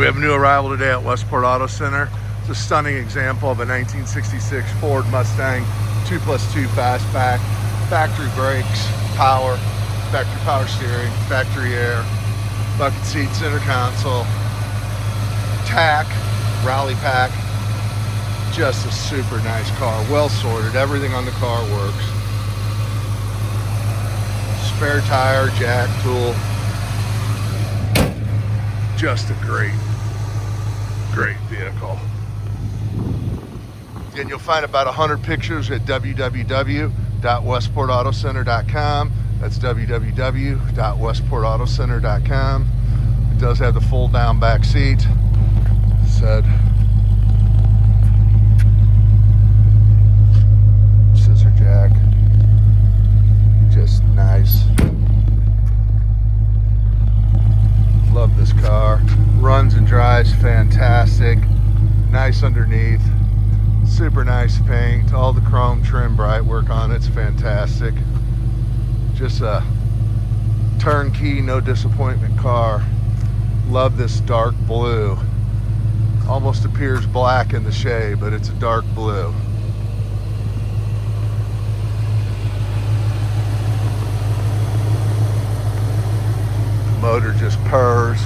We have a new arrival today at Westport Auto Center. It's a stunning example of a 1966 Ford Mustang 2+2 Fastback. Factory brakes, power, factory power steering, factory air, bucket seat, center console, tack, rally pack. Just a super nice car, well sorted. Everything on the car works. Spare tire, jack, tool. Just a great vehicle. And you'll find about 100 pictures at www.westportautocenter.com. That's www.westportautocenter.com. It does have the fold down back seat. Said scissor jack. Just nice. Love this car. Runs and drives fantastic. Nice underneath. Super nice paint. All the chrome trim bright work on it's fantastic. Just a turnkey, no disappointment car. Love this dark blue. Almost appears black in the shade, but it's a dark blue. Motor just purrs.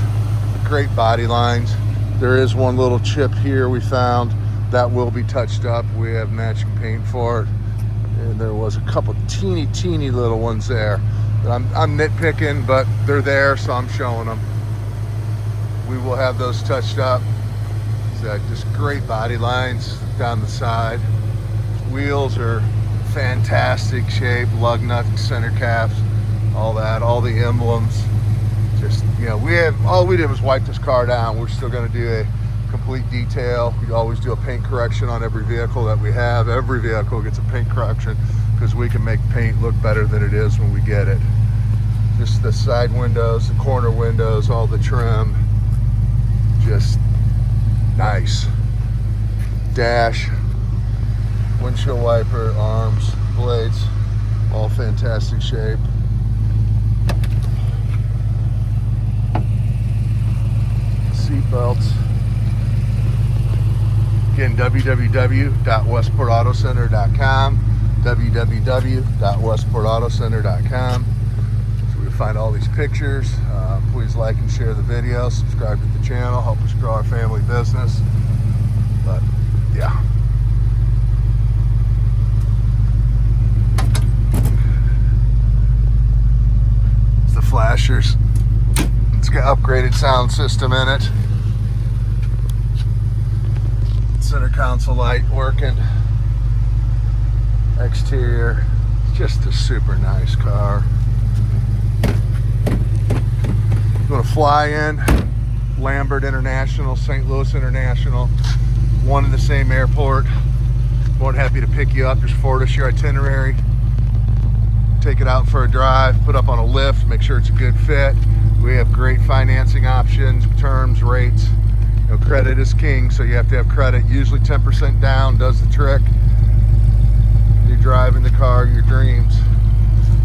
Great body lines. There is one little chip here we found that will be touched up. We have matching paint for it, and there was a couple teeny little ones there. I'm nitpicking, but they're there, so I'm showing them. We will have those touched up. So just great body lines down the side. Wheels are fantastic shape, lug nuts, center caps, all that, all the emblems. Just, you know, all we did was wipe this car down. We're still going to do a complete detail. We always do a paint correction on every vehicle that we have. Every vehicle gets a paint correction because we can make paint look better than it is when we get it. Just the side windows, the corner windows, all the trim, just nice. Dash, windshield wiper, arms, blades, all fantastic shape. Seat belts. Again, www.westportautocenter.com, www.westportautocenter.com. So we find all these pictures. Please like and share the video, subscribe to the channel, help us grow our family business. But yeah. It's the flashers. It's got upgraded sound system in it. Center console light working. Exterior, just a super nice car. You want to fly in, Lambert International, St. Louis International, one in the same airport. More than happy to pick you up, just forward us your itinerary. Take it out for a drive, put up on a lift, make sure it's a good fit. We have great financing options, terms, rates. You know, credit is king, so you have to have credit. Usually 10% down does the trick. You're driving the car, your dreams.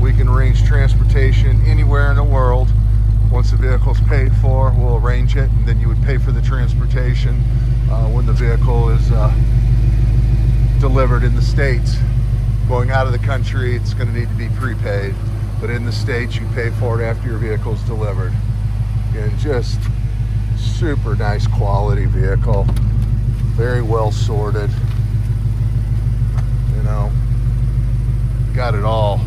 We can arrange transportation anywhere in the world. Once the vehicle's paid for, we'll arrange it, and then you would pay for the transportation when the vehicle is delivered in the States. Going out of the country, it's going to need to be prepaid, but in the States, you pay for it after your vehicle's delivered. And just super nice quality vehicle, very well sorted. You know, got it all.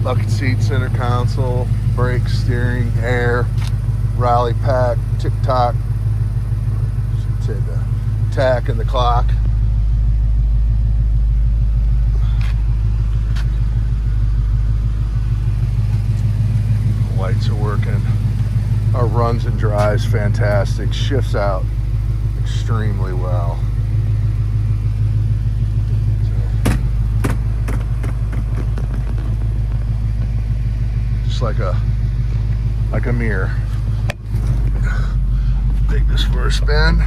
Bucket seat, center console, brakes, steering, air, rally pack, tick-tock, say the tack and the clock. Lights are working. Our runs and drives fantastic. Shifts out extremely well. Just like a mirror. Take this for a spin.